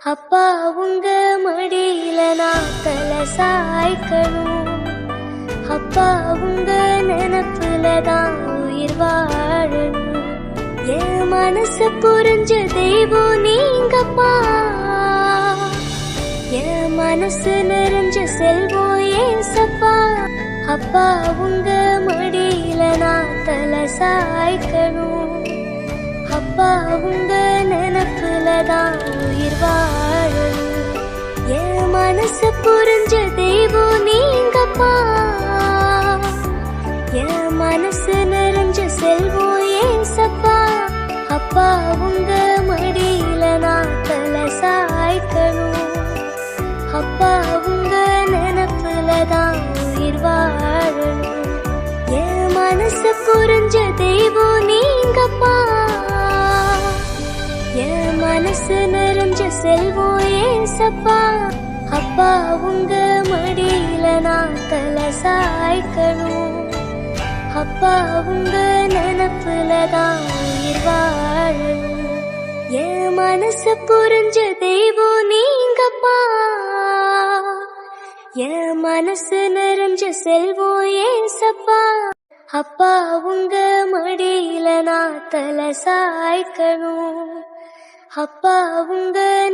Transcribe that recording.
அப்பா உங்க மடியில நான் தலை சாய்க்கணும். அப்பா உங்க நினப்புல தான் உயிர் வாழணும். என் மனசு புரிஞ்ச தெய்வம் நீங்கப்பா. என் மனசு நிறைஞ்ச செல்வம் ஏசப்பா. அப்பா உங்க மடியில நான் தலை சாய்க்கணும். அப்பா உங்க நினப்புல தான் உயிர் வாழணும். என் மனசு புரிஞ்ச தெய்வம் நீங்கப்பா. என் மனசு நிறைஞ்ச செல்வம் ஏசப்பா. அப்பா உங்க மடியில நான் தலை சாய்க்கணும். அப்பா உங்க நினப்புல தான் உயிர் வாழணும். என் மனசு புரிஞ்ச தெய்வம் நீங்கப்பா. என் மனசு நிறைஞ்ச செல்வம் ஏசப்பா. அப்பா உங்க மடியில நான் தலை சாய்க்கணும். அப்பா உங்க நினப்புல தான் உயிர் வாழணும். என் மனசு புரிஞ்ச தெய்வம் நீங்கப்பா. என் மனசு நிறைஞ்ச செல்வம் ஏசப்பா. அப்பா உங்க மடியில நான் தலை சாய்க்கணும். அப்பா உங்க